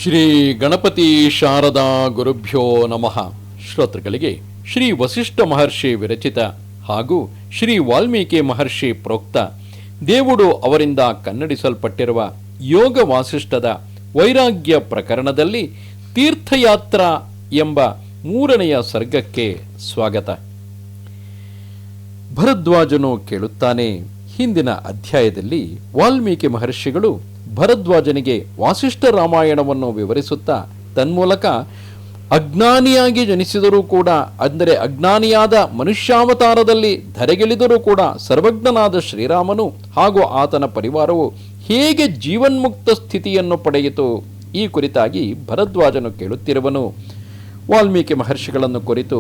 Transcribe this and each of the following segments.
ಶ್ರೀ ಗಣಪತಿ ಶಾರದಾ ಗುರುಭ್ಯೋ ನಮಃ. ಶ್ರೋತೃಗಳಿಗೆ ಶ್ರೀ ವಸಿಷ್ಠ ಮಹರ್ಷಿ ವಿರಚಿತ ಹಾಗೂ ಶ್ರೀ ವಾಲ್ಮೀಕಿ ಮಹರ್ಷಿ ಪ್ರೋಕ್ತ ದೇವುಡು ಅವರಿಂದ ಕನ್ನಡಿಸಲ್ಪಟ್ಟಿರುವ ಯೋಗ ವಾಸಿಷ್ಠದ ವೈರಾಗ್ಯ ಪ್ರಕರಣದಲ್ಲಿ ತೀರ್ಥಯಾತ್ರಾ ಎಂಬ 3ನೆಯ ಸರ್ಗಕ್ಕೆ ಸ್ವಾಗತ. ಭರದ್ವಾಜನು ಕೇಳುತ್ತಾನೆ, ಹಿಂದಿನ ಅಧ್ಯಾಯದಲ್ಲಿ ವಾಲ್ಮೀಕಿ ಮಹರ್ಷಿಗಳು ಭರದ್ವಾಜನಿಗೆ ವಾಸಿಷ್ಠ ರಾಮಾಯಣವನ್ನು ವಿವರಿಸುತ್ತಾ ತನ್ಮೂಲಕ ಅಜ್ಞಾನಿಯಾಗಿ ಜನಿಸಿದರೂ ಕೂಡ, ಅಂದರೆ ಅಜ್ಞಾನಿಯಾದ ಮನುಷ್ಯಾವತಾರದಲ್ಲಿ ಧರೆಗಿಳಿದರೂ ಕೂಡ ಸರ್ವಜ್ಞನಾದ ಶ್ರೀರಾಮನು ಹಾಗೂ ಆತನ ಪರಿವಾರವು ಹೇಗೆ ಜೀವನ್ಮುಕ್ತ ಸ್ಥಿತಿಯನ್ನು ಪಡೆಯಿತು, ಈ ಕುರಿತಾಗಿ ಭರದ್ವಾಜನು ಕೇಳುತ್ತಿರುವನು. ವಾಲ್ಮೀಕಿ ಮಹರ್ಷಿಗಳನ್ನು ಕುರಿತು,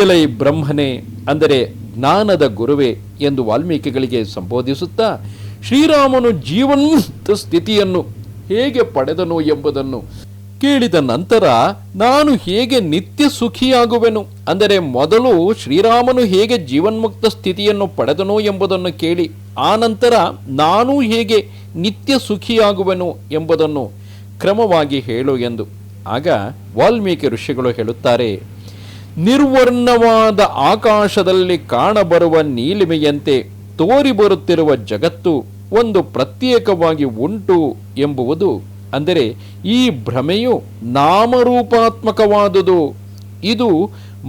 ಎಲೈ ಬ್ರಹ್ಮನೇ, ಅಂದರೆ ಜ್ಞಾನದ ಗುರುವೇ ಎಂದು ವಾಲ್ಮೀಕಿಗಳಿಗೆ ಸಂಬೋಧಿಸುತ್ತಾ ಶ್ರೀರಾಮನು ಜೀವನ್ಮುಕ್ತ ಸ್ಥಿತಿಯನ್ನು ಹೇಗೆ ಪಡೆದನು ಎಂಬುದನ್ನು ಕೇಳಿದ ನಂತರ ನಾನು ಹೇಗೆ ನಿತ್ಯ ಸುಖಿಯಾಗುವೆನು, ಅಂದರೆ ಮೊದಲು ಶ್ರೀರಾಮನು ಹೇಗೆ ಜೀವನ್ಮುಕ್ತ ಸ್ಥಿತಿಯನ್ನು ಪಡೆದನು ಎಂಬುದನ್ನು ಕೇಳಿ ಆ ನಂತರ ನಾನು ಹೇಗೆ ನಿತ್ಯ ಸುಖಿಯಾಗುವೆನು ಎಂಬುದನ್ನು ಕ್ರಮವಾಗಿ ಹೇಳು ಎಂದು. ಆಗ ವಾಲ್ಮೀಕಿ ಋಷಿಗಳು ಹೇಳುತ್ತಾರೆ, ನಿರ್ವರ್ಣವಾದ ಆಕಾಶದಲ್ಲಿ ಕಾಣಬರುವ ನೀಲಿಮೆಯಂತೆ ತೋರಿಬರುತ್ತಿರುವ ಜಗತ್ತು ಒಂದು ಪ್ರತ್ಯೇಕವಾಗಿ ಉಂಟು ಎಂಬುವುದು, ಅಂದರೆ ಈ ಭ್ರಮೆಯು ನಾಮರೂಪಾತ್ಮಕವಾದುದು. ಇದು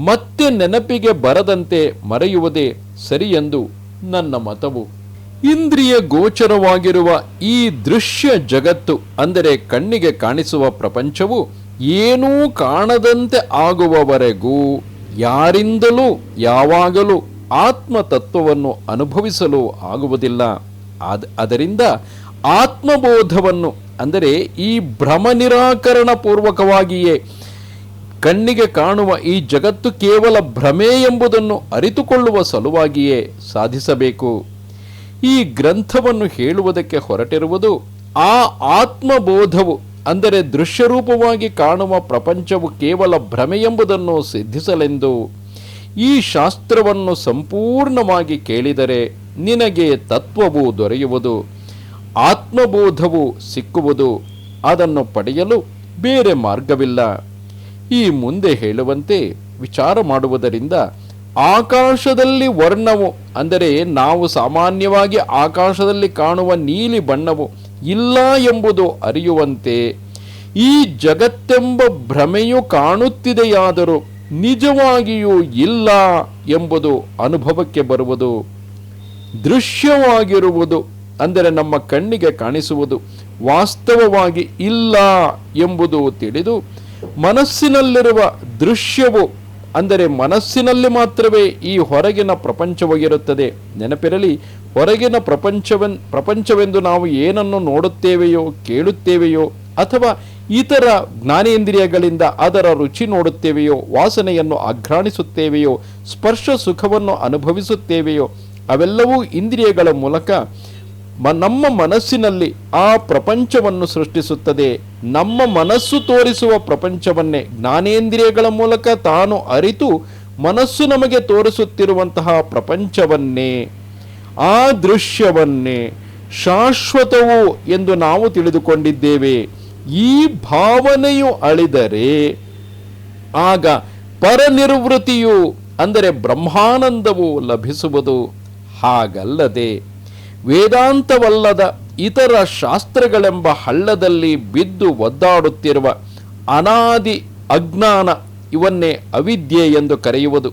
ಮತ್ತೆ ನೆನಪಿಗೆ ಬರದಂತೆ ಮರೆಯುವುದೇ ಸರಿಯೆಂದು ನನ್ನ ಮತವು. ಇಂದ್ರಿಯ ಗೋಚರವಾಗಿರುವ ಈ ದೃಶ್ಯ ಜಗತ್ತು, ಅಂದರೆ ಕಣ್ಣಿಗೆ ಕಾಣಿಸುವ ಪ್ರಪಂಚವು ಏನೂ ಕಾಣದಂತೆ ಆಗುವವರೆಗೂ ಯಾರಿಂದಲೂ ಯಾವಾಗಲೂ ಆತ್ಮತತ್ವವನ್ನು ಅನುಭವಿಸಲು ಆಗುವುದಿಲ್ಲ. ಅದರಿಂದ ಆತ್ಮಬೋಧವನ್ನು, ಅಂದರೆ ಈ ಭ್ರಮ ನಿರಾಕರಣ ಪೂರ್ವಕವಾಗಿಯೇ ಕಣ್ಣಿಗೆ ಕಾಣುವ ಈ ಜಗತ್ತು ಕೇವಲ ಭ್ರಮೆ ಎಂಬುದನ್ನು ಅರಿತುಕೊಳ್ಳುವ ಸಲುವಾಗಿಯೇ ಸಾಧಿಸಬೇಕು. ಈ ಗ್ರಂಥವನ್ನು ಹೇಳುವುದಕ್ಕೆ ಹೊರಟಿರುವುದು ಆ ಆತ್ಮಬೋಧವು, ಅಂದರೆ ದೃಶ್ಯರೂಪವಾಗಿ ಕಾಣುವ ಪ್ರಪಂಚವು ಕೇವಲ ಭ್ರಮೆ ಎಂಬುದನ್ನು ಸಿದ್ಧಿಸಲೆಂದು. ಈ ಶಾಸ್ತ್ರವನ್ನು ಸಂಪೂರ್ಣವಾಗಿ ಕೇಳಿದರೆ ನಿನಗೆ ತತ್ವವು ದೊರೆಯುವುದು, ಆತ್ಮಬೋಧವು ಸಿಕ್ಕುವುದು. ಅದನ್ನು ಪಡೆಯಲು ಬೇರೆ ಮಾರ್ಗವಿಲ್ಲ. ಈ ಮುಂದೆ ಹೇಳುವಂತೆ ವಿಚಾರ ಮಾಡುವುದರಿಂದ ಆಕಾಶದಲ್ಲಿ ವರ್ಣವು, ಅಂದರೆ ನಾವು ಸಾಮಾನ್ಯವಾಗಿ ಆಕಾಶದಲ್ಲಿ ಕಾಣುವ ನೀಲಿ ಬಣ್ಣವು ಇಲ್ಲ ಎಂಬುದು ಅರಿಯುವಂತೆ ಈ ಜಗತ್ತೆಂಬ ಭ್ರಮೆಯು ಕಾಣುತ್ತಿದೆಯಾದರೂ ನಿಜವಾಗಿಯೂ ಇಲ್ಲ ಎಂಬುದು ಅನುಭವಕ್ಕೆ ಬರುವುದು. ದೃಶ್ಯವಾಗಿರುವುದು, ಅಂದರೆ ನಮ್ಮ ಕಣ್ಣಿಗೆ ಕಾಣಿಸುವುದು ವಾಸ್ತವವಾಗಿ ಇಲ್ಲ ಎಂಬುದು ತಿಳಿದು ಮನಸ್ಸಿನಲ್ಲಿರುವ ದೃಶ್ಯವು, ಅಂದರೆ ಮನಸ್ಸಿನಲ್ಲಿ ಮಾತ್ರವೇ ಈ ಹೊರಗಿನ ಪ್ರಪಂಚವಾಗಿರುತ್ತದೆ. ನೆನಪಿರಲಿ, ಹೊರಗಿನ ಪ್ರಪಂಚವೆಂದು ನಾವು ಏನನ್ನು ನೋಡುತ್ತೇವೆಯೋ ಕೇಳುತ್ತೇವೆಯೋ ಅಥವಾ ಇತರ ಜ್ಞಾನೇಂದ್ರಿಯಗಳಿಂದ ಅದರ ರುಚಿ ನೋಡುತ್ತೇವೆಯೋ, ವಾಸನೆಯನ್ನು ಆಘ್ರಾಣಿಸುತ್ತೇವೆಯೋ, ಸ್ಪರ್ಶ ಸುಖವನ್ನು ಅನುಭವಿಸುತ್ತೇವೆಯೋ, ಅವೆಲ್ಲವೂ ಇಂದ್ರಿಯಗಳ ಮೂಲಕ ನಮ್ಮ ಮನಸ್ಸಿನಲ್ಲಿ ಆ ಪ್ರಪಂಚವನ್ನು ಸೃಷ್ಟಿಸುತ್ತದೆ. ನಮ್ಮ ಮನಸ್ಸು ತೋರಿಸುವ ಪ್ರಪಂಚವನ್ನೇ ಜ್ಞಾನೇಂದ್ರಿಯಗಳ ಮೂಲಕ ತಾನು ಅರಿತು ಮನಸ್ಸು ನಮಗೆ ತೋರಿಸುತ್ತಿರುವಂತಹ ಪ್ರಪಂಚವನ್ನೇ, ಆ ದೃಶ್ಯವನ್ನೇ ಶಾಶ್ವತವು ಎಂದು ನಾವು ತಿಳಿದುಕೊಂಡಿದ್ದೇವೆ. ಈ ಭಾವನೆಯು ಅಳಿದರೆ ಆಗ ಪರನಿರ್ವೃತ್ತಿಯು, ಅಂದರೆ ಬ್ರಹ್ಮಾನಂದವು ಲಭಿಸುವುದು. ಹಾಗಲ್ಲದೆ ವೇದಾಂತವಲ್ಲದ ಇತರ ಶಾಸ್ತ್ರಗಳೆಂಬ ಹಳ್ಳದಲ್ಲಿ ಬಿದ್ದು ಒದ್ದಾಡುತ್ತಿರುವ ಅನಾದಿ ಅಜ್ಞಾನ, ಇವನ್ನೇ ಅವಿದ್ಯೆ ಎಂದು ಕರೆಯುವುದು.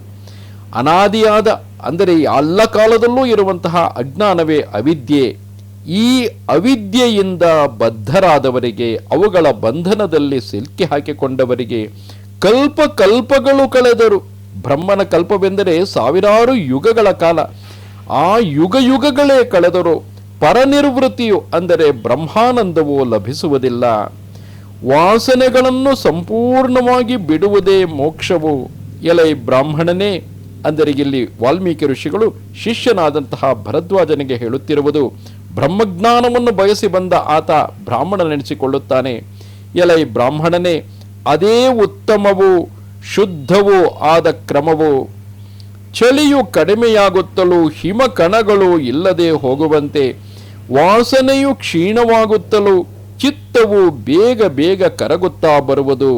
ಅನಾದಿಯಾದ, ಅಂದರೆ ಎಲ್ಲ ಕಾಲದಲ್ಲೂ ಇರುವಂತಹ ಅಜ್ಞಾನವೇ ಅವಿದ್ಯೆ. ಈ ಅವಿದ್ಯೆಯಿಂದ ಬದ್ಧರಾದವರಿಗೆ, ಅವುಗಳ ಬಂಧನದಲ್ಲಿ ಸಿಲುಕಿ ಹಾಕಿಕೊಂಡವರಿಗೆ ಕಲ್ಪಗಳು ಕಳೆದರು. ಬ್ರಹ್ಮನ ಕಲ್ಪವೆಂದರೆ ಸಾವಿರಾರು ಯುಗಗಳ ಕಾಲ. ಆ ಯುಗಗಳೇ ಕಳೆದರು ಪರನಿರ್ವೃತ್ತಿಯು, ಅಂದರೆ ಬ್ರಹ್ಮಾನಂದವು ಲಭಿಸುವುದಿಲ್ಲ. ವಾಸನೆಗಳನ್ನು ಸಂಪೂರ್ಣವಾಗಿ ಬಿಡುವುದೇ ಮೋಕ್ಷವು. ಎಲೈ ಬ್ರಾಹ್ಮಣನೇ, ಅಂದರೆ ಇಲ್ಲಿ ವಾಲ್ಮೀಕಿ ಋಷಿಗಳು ಶಿಷ್ಯನಾದಂತಹ ಭರದ್ವಾಜನಿಗೆ ಹೇಳುತ್ತಿರುವುದು, ಬ್ರಹ್ಮಜ್ಞಾನವನ್ನು ಬಯಸಿ ಬಂದ ಆತ ಬ್ರಾಹ್ಮಣನೆನಿಸಿಕೊಳ್ಳುತ್ತಾನೆ. ಎಲೈ ಬ್ರಾಹ್ಮಣನೇ, ಅದೇ ಉತ್ತಮವೂ ಶುದ್ಧವೂ ಆದ ಕ್ರಮವು. ಚಳಿಯು ಕಡಿಮೆಯಾಗುತ್ತಲೂ ಹಿಮಕಣಗಳು ಇಲ್ಲದೆ ಹೋಗುವಂತೆ ವಾಸನೆಯು ಕ್ಷೀಣವಾಗುತ್ತಲೂ ಚಿತ್ತವು ಬೇಗ ಬೇಗ ಕರಗುತ್ತಾ ಬರುವುದು.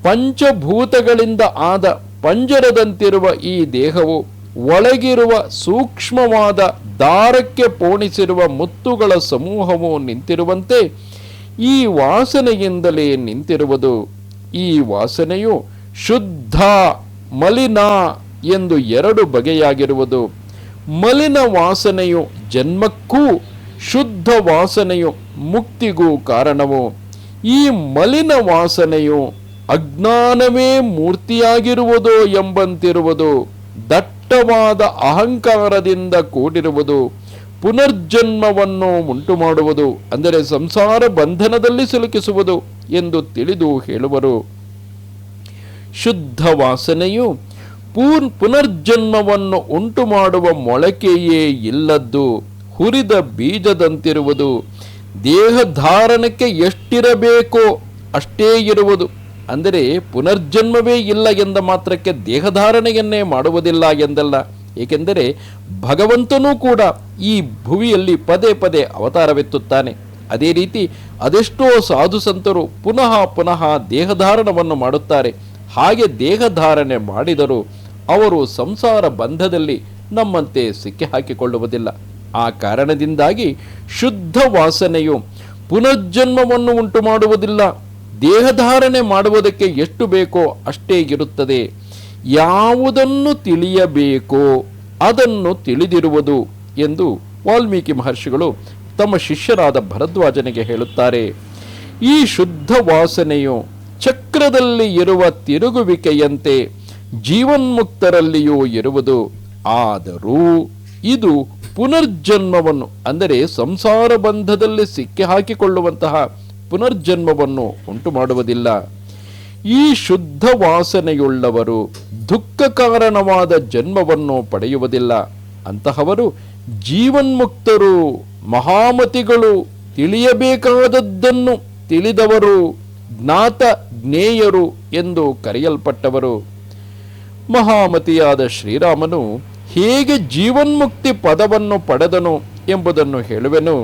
ಪಂಚಭೂತಗಳಿಂದ ಆದ ಪಂಜರದಂತಿರುವ ಈ ದೇಹವು ಒಳಗಿರುವ ಸೂಕ್ಷ್ಮವಾದ ದಾರಕ್ಕೆ ಪೋಣಿಸಿರುವ ಮುತ್ತುಗಳ ಸಮೂಹವು ನಿಂತಿರುವಂತೆ ಈ ವಾಸನೆಯಿಂದಲೇ ನಿಂತಿರುವುದು. ಈ ವಾಸನೆಯು ಶುದ್ಧ, ಮಲಿನ ಎಂದು ಎರಡು ಬಗೆಯಾಗಿರುವುದು. ಮಲಿನ ವಾಸನೆಯು ಜನ್ಮಕ್ಕೂ, ಶುದ್ಧ ವಾಸನೆಯು ಮುಕ್ತಿಗೂ ಕಾರಣವು. ಈ ಮಲಿನ ವಾಸನೆಯು ಅಜ್ಞಾನವೇ ಮೂರ್ತಿಯಾಗಿರುವುದೋ ಎಂಬಂತಿರುವುದು. ದಟ್ಟವಾದ ಅಹಂಕಾರದಿಂದ ಕೂಡಿರುವುದು. ಪುನರ್ಜನ್ಮವನ್ನು ಉಂಟು ಮಾಡುವುದು, ಅಂದರೆ ಸಂಸಾರ ಬಂಧನದಲ್ಲಿ ಸಿಲುಕಿಸುವುದು ಎಂದು ತಿಳಿದು ಹೇಳುವರು. ಶುದ್ಧ ವಾಸನೆಯು ಪುನರ್ಜನ್ಮವನ್ನು ಉಂಟು ಮಾಡುವ ಮೊಳಕೆಯೇ ಇಲ್ಲದ್ದು, ಹುರಿದ ಬೀಜದಂತಿರುವುದು. ದೇಹಧಾರಣಕ್ಕೆ ಎಷ್ಟಿರಬೇಕೋ ಅಷ್ಟೇ ಇರುವುದು. ಅಂದರೆ ಪುನರ್ಜನ್ಮವೇ ಇಲ್ಲ ಎಂದ ಮಾತ್ರಕ್ಕೆ ದೇಹಧಾರಣೆಯನ್ನೇ ಮಾಡುವುದಿಲ್ಲ ಎಂದಲ್ಲ. ಏಕೆಂದರೆ ಭಗವಂತನೂ ಕೂಡ ಈ ಭುವಿಯಲ್ಲಿ ಪದೇ ಪದೇ ಅವತಾರವೆತ್ತುತ್ತಾನೆ. ಅದೇ ರೀತಿ ಅದೆಷ್ಟೋ ಸಾಧು ಸಂತರು ಪುನಃ ಪುನಃ ದೇಹಧಾರಣವನ್ನು ಮಾಡುತ್ತಾರೆ. ಹಾಗೆ ದೇಹಧಾರಣೆ ಮಾಡಿದರೂ ಅವರು ಸಂಸಾರ ಬಂಧದಲ್ಲಿ ನಮ್ಮಂತೆ ಸಿಕ್ಕಿ ಹಾಕಿಕೊಳ್ಳುವುದಿಲ್ಲ. ಆ ಕಾರಣದಿಂದಾಗಿ ಶುದ್ಧ ವಾಸನೆಯು ಪುನರ್ಜನ್ಮವನ್ನು ಉಂಟು ಮಾಡುವುದಿಲ್ಲ. ದೇಹಧಾರಣೆ ಮಾಡುವುದಕ್ಕೆ ಎಷ್ಟು ಬೇಕೋ ಅಷ್ಟೇ ಇರುತ್ತದೆ. ಯಾವುದನ್ನು ತಿಳಿಯಬೇಕೋ ಅದನ್ನು ತಿಳಿದಿರುವುದು ಎಂದು ವಾಲ್ಮೀಕಿ ಮಹರ್ಷಿಗಳು ತಮ್ಮ ಶಿಷ್ಯರಾದ ಭರದ್ವಾಜನಿಗೆ ಹೇಳುತ್ತಾರೆ. ಈ ಶುದ್ಧ ವಾಸನೆಯು ಚಕ್ರದಲ್ಲಿ ಇರುವ ತಿರುಗುವಿಕೆಯಂತೆ ಜೀವನ್ಮುಕ್ತರಲ್ಲಿಯೂ ಇರುವುದು. ಆದರೂ ಇದು ಪುನರ್ಜನ್ಮವನ್ನು, ಅಂದರೆ ಸಂಸಾರ ಬಂಧದಲ್ಲಿ ಸಿಕ್ಕಿ ಹಾಕಿಕೊಳ್ಳುವಂತಹ ಪುನರ್ಜನ್ಮವನ್ನು ಉಂಟು ಮಾಡುವುದಿಲ್ಲ. ಈ ಶುದ್ಧ ವಾಸನೆಯುಳ್ಳವರು ದುಃಖ ಕಾರಣವಾದ ಜನ್ಮವನ್ನು ಪಡೆಯುವುದಿಲ್ಲ. ಅಂತಹವರು ಜೀವನ್ಮುಕ್ತರು, ಮಹಾಮತಿಗಳು, ತಿಳಿಯಬೇಕಾದದ್ದನ್ನು ತಿಳಿದವರು, ಜ್ಞಾತ ಜ್ಞೇಯರು ಎಂದು ಕರೆಯಲ್ಪಟ್ಟವರು. ಮಹಾಮತಿಯಾದ ಶ್ರೀರಾಮನು ಹೇಗೆ ಜೀವನ್ಮುಕ್ತಿ ಪದವನ್ನು ಪಡೆದನು ಎಂಬುದನ್ನು ಹೇಳುವೆನು.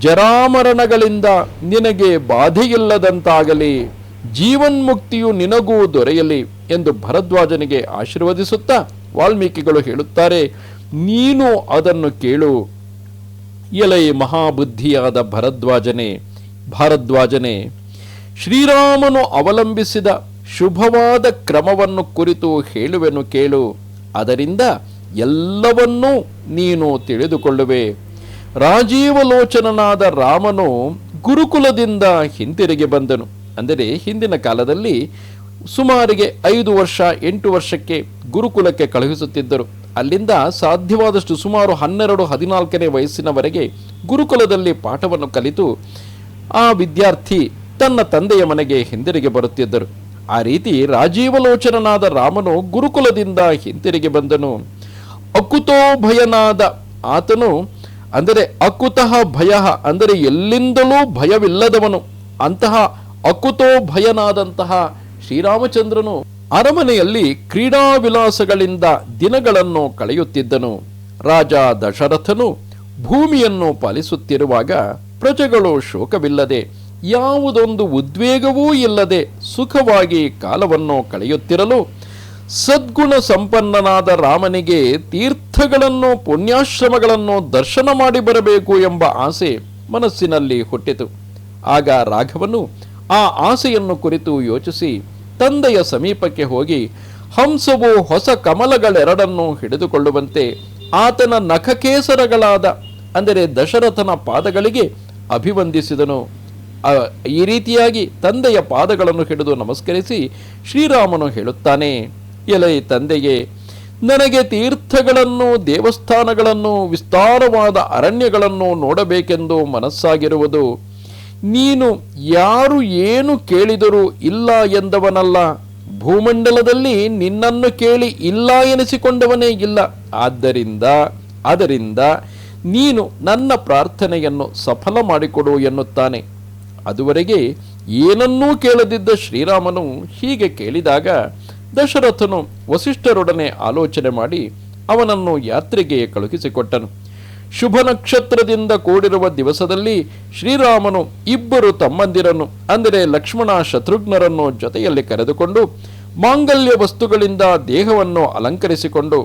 ಜರಾಮರಣಗಳಿಂದ ನಿನಗೆ ಬಾಧೆಯಿಲ್ಲದಂತಾಗಲಿ, ಜೀವನ್ಮುಕ್ತಿಯು ನಿನಗೂ ದೊರೆಯಲಿ ಎಂದು ಭರದ್ವಾಜನಿಗೆ ಆಶೀರ್ವದಿಸುತ್ತಾ ವಾಲ್ಮೀಕಿಗಳು ಹೇಳುತ್ತಾರೆ, ನೀನು ಅದನ್ನು ಕೇಳು. ಎಲೈ ಮಹಾಬುದ್ಧಿಯಾದ ಭಾರದ್ವಾಜನೇ, ಶ್ರೀರಾಮನು ಅವಲಂಬಿಸಿದ ಶುಭವಾದ ಕ್ರಮವನ್ನು ಕುರಿತು ಹೇಳುವೆನು ಕೇಳು. ಅದರಿಂದ ಎಲ್ಲವನ್ನೂ ನೀನು ತಿಳಿದುಕೊಳ್ಳುವೆ. ರಾಜೀವಲೋಚನನಾದ ರಾಮನು ಗುರುಕುಲದಿಂದ ಹಿಂತಿರುಗಿ ಬಂದನು. ಅಂದರೆ ಹಿಂದಿನ ಕಾಲದಲ್ಲಿ ಸುಮಾರಿಗೆ 5 ವರ್ಷ 8 ವರ್ಷಕ್ಕೆ ಗುರುಕುಲಕ್ಕೆ ಕಳುಹಿಸುತ್ತಿದ್ದರು. ಅಲ್ಲಿಂದ ಸಾಧ್ಯವಾದಷ್ಟು ಸುಮಾರು 12-14ನೇ ವಯಸ್ಸಿನವರೆಗೆ ಗುರುಕುಲದಲ್ಲಿ ಪಾಠವನ್ನು ಕಲಿತು ಆ ವಿದ್ಯಾರ್ಥಿ ತನ್ನ ತಂದೆಯ ಮನೆಗೆ ಹಿಂದಿರುಗಿ ಬರುತ್ತಿದ್ದರು. ಆ ರೀತಿ ರಾಜೀವಲೋಚನನಾದ ರಾಮನು ಗುರುಕುಲದಿಂದ ಹಿಂತಿರುಗಿ ಬಂದನು. ಅಕುತೋ ಭಯನಾದ ಆತನು, ಅಂದರೆ ಅಕುತಃ ಭಯ ಅಂದರೆ ಎಲ್ಲಿಂದಲೂ ಭಯವಿಲ್ಲದವನು, ಅಂತಹ ಅಕುತೋ ಭಯನಾದಂತಹ ಶ್ರೀರಾಮಚಂದ್ರನು ಅರಮನೆಯಲ್ಲಿ ಕ್ರೀಡಾ ವಿಲಾಸಗಳಿಂದ ದಿನಗಳನ್ನು ಕಳೆಯುತ್ತಿದ್ದನು. ರಾಜ ದಶರಥನು ಭೂಮಿಯನ್ನು ಪಾಲಿಸುತ್ತಿರುವಾಗ ಪ್ರಜೆಗಳು ಶೋಕವಿಲ್ಲದೆ, ಯಾವುದೊಂದು ಉದ್ವೇಗವೂ ಇಲ್ಲದೆ ಸುಖವಾಗಿ ಕಾಲವನ್ನು ಕಳೆಯುತ್ತಿರಲು ಸದ್ಗುಣ ಸಂಪನ್ನನಾದ ರಾಮನಿಗೆ ತೀರ್ಥಗಳನ್ನು ಪುಣ್ಯಾಶ್ರಮಗಳನ್ನು ದರ್ಶನ ಮಾಡಿ ಬರಬೇಕು ಎಂಬ ಆಸೆ ಮನಸ್ಸಿನಲ್ಲಿ ಹುಟ್ಟಿತು. ಆಗ ರಾಘವನು ಆ ಆಸೆಯನ್ನು ಕುರಿತು ಯೋಚಿಸಿ ತಂದೆಯ ಸಮೀಪಕ್ಕೆ ಹೋಗಿ ಹಂಸವು ಹೊಸ ಕಮಲಗಳೆರಡನ್ನು ಹಿಡಿದುಕೊಳ್ಳುವಂತೆ ಆತನ ನಖಕೇಸರಗಳಾದ, ಅಂದರೆ ದಶರಥನ ಪಾದಗಳಿಗೆ ಅಭಿವಂದಿಸಿದನು. ಈ ರೀತಿಯಾಗಿ ತಂದೆಯ ಪಾದಗಳನ್ನು ಹಿಡಿದು ನಮಸ್ಕರಿಸಿ ಶ್ರೀರಾಮನು ಹೇಳುತ್ತಾನೆ, ಎಲೈ ತಂದೆಯೇ, ನನಗೆ ತೀರ್ಥಗಳನ್ನು, ದೇವಸ್ಥಾನಗಳನ್ನು, ವಿಸ್ತಾರವಾದ ಅರಣ್ಯಗಳನ್ನು ನೋಡಬೇಕೆಂದು ಮನಸ್ಸಾಗಿರುವುದು. ನೀನು ಯಾರು ಏನು ಕೇಳಿದರೂ ಇಲ್ಲ ಎಂದವನಲ್ಲ. ಭೂಮಂಡಲದಲ್ಲಿ ನಿನ್ನನ್ನು ಕೇಳಿ ಇಲ್ಲ ಎನಿಸಿಕೊಂಡವನೇ ಇಲ್ಲ. ಅದರಿಂದ ನೀನು ನನ್ನ ಪ್ರಾರ್ಥನೆಯನ್ನು ಸಫಲ ಮಾಡಿಕೊಡು ಎನ್ನುತ್ತಾನೆ. ಅದುವರೆಗೆ ಏನನ್ನೂ ಕೇಳದಿದ್ದ ಶ್ರೀರಾಮನು ಹೀಗೆ ಕೇಳಿದಾಗ ದಶರಥನು ವಸಿಷ್ಠರೊಡನೆ ಆಲೋಚನೆ ಮಾಡಿ ಅವನನ್ನು ಯಾತ್ರೆಗೆ ಕಳುಹಿಸಿಕೊಟ್ಟನು. ಶುಭ ನಕ್ಷತ್ರದಿಂದ ಕೂಡಿರುವ ದಿವಸದಲ್ಲಿ ಶ್ರೀರಾಮನು ಇಬ್ಬರು ತಮ್ಮಂದಿರನ್ನು ಅಂದರೆ ಲಕ್ಷ್ಮಣ ಶತ್ರುಘ್ನರನ್ನು ಜೊತೆಯಲ್ಲಿ ಕರೆದುಕೊಂಡು ಮಾಂಗಲ್ಯ ವಸ್ತುಗಳಿಂದ ದೇಹವನ್ನು ಅಲಂಕರಿಸಿಕೊಂಡು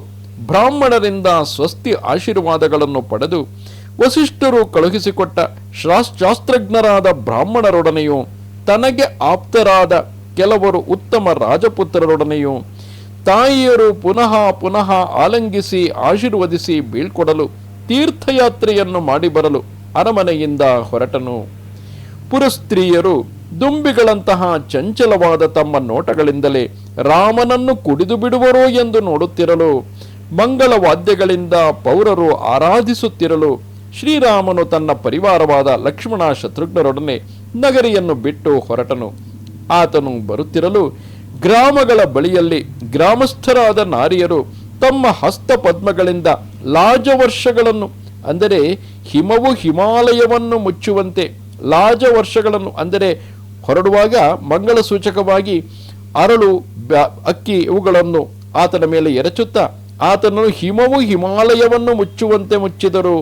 ಬ್ರಾಹ್ಮಣರಿಂದ ಸ್ವಸ್ತಿ ಆಶೀರ್ವಾದಗಳನ್ನು ಪಡೆದು ವಸಿಷ್ಠರು ಕಳುಹಿಸಿಕೊಟ್ಟ ಶಾಸ್ತ್ರಜ್ಞರಾದ ಬ್ರಾಹ್ಮಣರೊಡನೆಯೂ ತನಗೆ ಆಪ್ತರಾದ ಕೆಲವರು ಉತ್ತಮ ರಾಜಪುತ್ರರೊಡನೆಯೂ ತಾಯಿಯರು ಪುನಃ ಪುನಃ ಆಲಂಗಿಸಿ ಆಶೀರ್ವದಿಸಿ ಬೀಳ್ಕೊಡಲು ತೀರ್ಥಯಾತ್ರೆಯನ್ನು ಮಾಡಿ ಬರಲು ಅರಮನೆಯಿಂದ ಹೊರಟನು. ಪುರಸ್ತ್ರೀಯರು ದುಂಬಿಗಳಂತಹ ಚಂಚಲವಾದ ತಮ್ಮ ನೋಟಗಳಿಂದಲೇ ರಾಮನನ್ನು ಕುಡಿದು ಬಿಡುವರೋ ಎಂದು ನೋಡುತ್ತಿರಲು, ಮಂಗಳ ವಾದ್ಯಗಳಿಂದ ಪೌರರು ಆರಾಧಿಸುತ್ತಿರಲು ಶ್ರೀರಾಮನು ತನ್ನ ಪರಿವಾರವಾದ ಲಕ್ಷ್ಮಣ ಶತ್ರುಘ್ನರೊಡನೆ ನಗರಿಯನ್ನು ಬಿಟ್ಟು ಹೊರಟನು. ಆತನು ಬರುತ್ತಿರಲು ಗ್ರಾಮಗಳ ಬಳಿಯಲ್ಲಿ ಗ್ರಾಮಸ್ಥರಾದ ನಾರಿಯರು ತಮ್ಮ ಹಸ್ತಪದ್ಮಗಳಿಂದ ಲಾಜವರ್ಷಗಳನ್ನು ಅಂದರೆ ಹಿಮವು ಹಿಮಾಲಯವನ್ನು ಮುಚ್ಚುವಂತೆ ಲಾಜವರ್ಷಗಳನ್ನು ಅಂದರೆ ಹೊರಡುವಾಗ ಮಂಗಳ ಸೂಚಕವಾಗಿ ಅರಳು ಅಕ್ಕಿ ಇವುಗಳನ್ನು ಆತನ ಮೇಲೆ ಎರಚುತ್ತಾ ಆತನನ್ನು ಹಿಮವು ಹಿಮಾಲಯವನ್ನು ಮುಚ್ಚುವಂತೆ ಮುಚ್ಚಿದರು.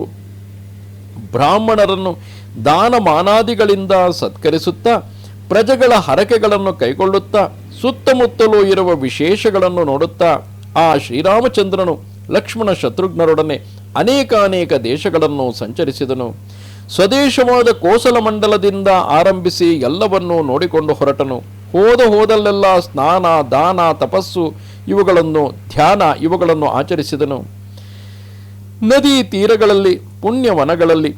ಬ್ರಾಹ್ಮಣರನ್ನು ದಾನಮಾನಾದಿಗಳಿಂದ ಸತ್ಕರಿಸುತ್ತಾ ಪ್ರಜೆಗಳ ಹರಕೆಗಳನ್ನು ಕೈಗೊಳ್ಳುತ್ತಾ ಸುತ್ತಮುತ್ತಲೂ ಇರುವ ವಿಶೇಷಗಳನ್ನು ನೋಡುತ್ತಾ ಆ ಶ್ರೀರಾಮಚಂದ್ರನು ಲಕ್ಷ್ಮಣ ಶತ್ರುಘ್ನರೊಡನೆ ಅನೇಕ ದೇಶಗಳನ್ನು ಸಂಚರಿಸಿದನು. ಸ್ವದೇಶವಾದ ಕೋಸಲ ಮಂಡಲದಿಂದ ಆರಂಭಿಸಿ ಎಲ್ಲವನ್ನೂ ನೋಡಿಕೊಂಡು ಹೊರಟನು. ಹೋದಲ್ಲೆಲ್ಲ ಸ್ನಾನ ದಾನ ತಪಸ್ಸು ಇವುಗಳನ್ನು ಆಚರಿಸಿದನು. ನದಿ ತೀರಗಳಲ್ಲಿ, ಪುಣ್ಯವನಗಳಲ್ಲಿ,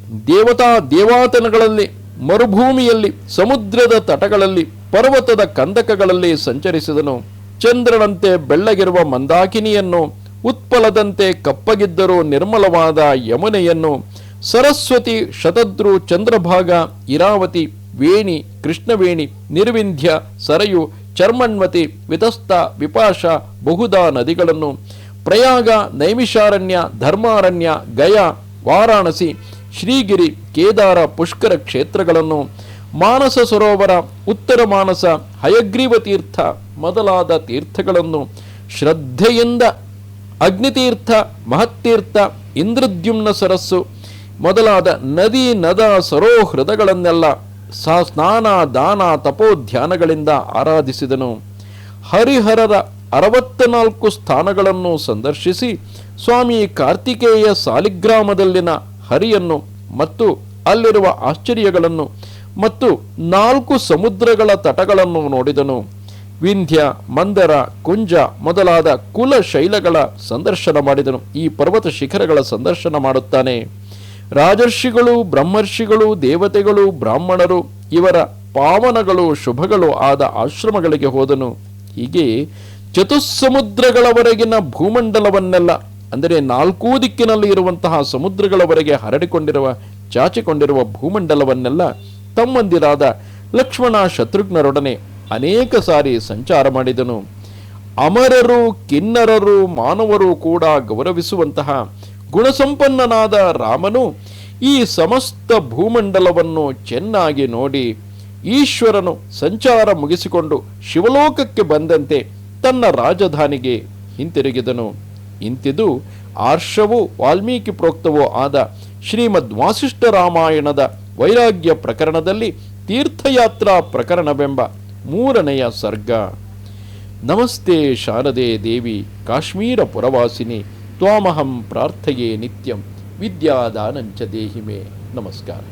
ದೇವಾತನಗಳಲ್ಲಿ, ಮರುಭೂಮಿಯಲ್ಲಿ, ಸಮುದ್ರದ ತಟಗಳಲ್ಲಿ, ಪರ್ವತದ ಕಂದಕಗಳಲ್ಲಿ ಸಂಚರಿಸಿದನು. ಚಂದ್ರನಂತೆ ಬೆಳ್ಳಗಿರುವ ಮಂದಾಕಿನಿಯನ್ನು, ಉತ್ಪಲದಂತೆ ಕಪ್ಪಗಿದ್ದರೂ ನಿರ್ಮಲವಾದ ಯಮುನೆಯನ್ನು, ಸರಸ್ವತಿ, ಶತದ್ರು, ಚಂದ್ರಭಾಗ, ಇರಾವತಿ, ವೇಣಿ, ಕೃಷ್ಣವೇಣಿ, ನಿರ್ವಿಂಧ್ಯ, ಸರಯು, ಚರ್ಮಣ್ವತಿ, ವಿತಸ್ತ, ವಿಪಾಶ, ಬಹುಧಾ ನದಿಗಳನ್ನು, ಪ್ರಯಾಗ, ನೈಮಿಷಾರಣ್ಯ, ಧರ್ಮಾರಣ್ಯ, ಗಯಾ, ವಾರಾಣಸಿ, ಶ್ರೀಗಿರಿ, ಕೇದಾರ, ಪುಷ್ಕರ ಕ್ಷೇತ್ರಗಳನ್ನು, ಮಾನಸ ಸರೋವರ, ಉತ್ತರ ಮಾನಸ, ಹಯಗ್ರೀವ ತೀರ್ಥ ಮೊದಲಾದ ತೀರ್ಥಗಳನ್ನು ಶ್ರದ್ಧೆಯಿಂದ ಅಗ್ನಿತೀರ್ಥ, ಮಹತ್ತೀರ್ಥ, ಇಂದ್ರದ್ಯುಮ್ನ ಸರಸ್ಸು ಮೊದಲಾದ ನದಿ ನದ ಸರೋಹೃದಗಳನ್ನೆಲ್ಲ ಸ್ನಾನ ದಾನ ತಪೋಧ್ಯಾನಗಳಿಂದ ಆರಾಧಿಸಿದನು. ಹರಿಹರರ 64 ಸ್ಥಾನಗಳನ್ನು ಸಂದರ್ಶಿಸಿ ಸ್ವಾಮಿ ಕಾರ್ತಿಕೇಯ ಸಾಲಿಗ್ರಾಮದಲ್ಲಿನ ಹರಿಯನ್ನು ಮತ್ತು ಅಲ್ಲಿರುವ ಆಶ್ಚರ್ಯಗಳನ್ನು ಮತ್ತು 4 ಸಮುದ್ರಗಳ ತಟಗಳನ್ನು ನೋಡಿದನು. ವಿಂಧ್ಯ, ಮಂದರ, ಕುಂಜ ಮೊದಲಾದ ಕುಲ ಶೈಲಗಳ ಸಂದರ್ಶನ ಮಾಡಿದನು. ಈ ಪರ್ವತ ಶಿಖರಗಳ ಸಂದರ್ಶನ ಮಾಡುತ್ತಾನೆ. ರಾಜರ್ಷಿಗಳು, ಬ್ರಹ್ಮರ್ಷಿಗಳು, ದೇವತೆಗಳು, ಬ್ರಾಹ್ಮಣರು ಇವರ ಪಾವನಗಳು ಶುಭಗಳು ಆದ ಆಶ್ರಮಗಳಿಗೆ ಹೋದನು. ಹೀಗೆ ಚತುಸ್ಸಮುದ್ರಗಳವರೆಗಿನ ಭೂಮಂಡಲವನ್ನೆಲ್ಲ ಅಂದರೆ 4 ದಿಕ್ಕಿನಲ್ಲಿ ಇರುವಂತಹ ಸಮುದ್ರಗಳವರೆಗೆ ಚಾಚಿಕೊಂಡಿರುವ ಭೂಮಂಡಲವನ್ನೆಲ್ಲ ತಮ್ಮಂದಿರಾದ ಲಕ್ಷ್ಮಣ ಶತ್ರುಘ್ನರೊಡನೆ ಅನೇಕ ಸಾರಿ ಸಂಚಾರ ಮಾಡಿದನು. ಅಮರರು, ಕಿನ್ನರರು, ಮಾನವರು ಕೂಡ ಗೌರವಿಸುವಂತಹ ಗುಣಸಂಪನ್ನನಾದ ರಾಮನು ಈ ಸಮಸ್ತ ಭೂಮಂಡಲವನ್ನು ಚೆನ್ನಾಗಿ ನೋಡಿ ಈಶ್ವರನು ಸಂಚಾರ ಮುಗಿಸಿಕೊಂಡು ಶಿವಲೋಕಕ್ಕೆ ಬಂದಂತೆ ತನ್ನ ರಾಜಧಾನಿಗೆ ಹಿಂತಿರುಗಿದನು. ಇಂತಿದು ಆರ್ಷವೂ ವಾಲ್ಮೀಕಿ ಪ್ರೋಕ್ತವೂ ಆದ ಶ್ರೀಮದ್ ವಾಸಿಷ್ಠ ರಾಮಾಯಣದ ವೈರಾಗ್ಯ ಪ್ರಕರಣದಲ್ಲಿ ತೀರ್ಥಯಾತ್ರಾ ಪ್ರಕರಣವೆಂಬ 3ನೆಯ ಸರ್ಗ. ನಮಸ್ತೆ ಶಾರದೆ ದೇವಿ ಕಾಶ್ಮೀರ ಪುರವಾಸಿನಿ ತ್ವಾಮಹಂ ಪ್ರಾರ್ಥಯೇ ನಿತ್ಯಂ ವಿದ್ಯಾದಾನಂಚ ದೇಹಿಮೆ. ನಮಸ್ಕಾರ.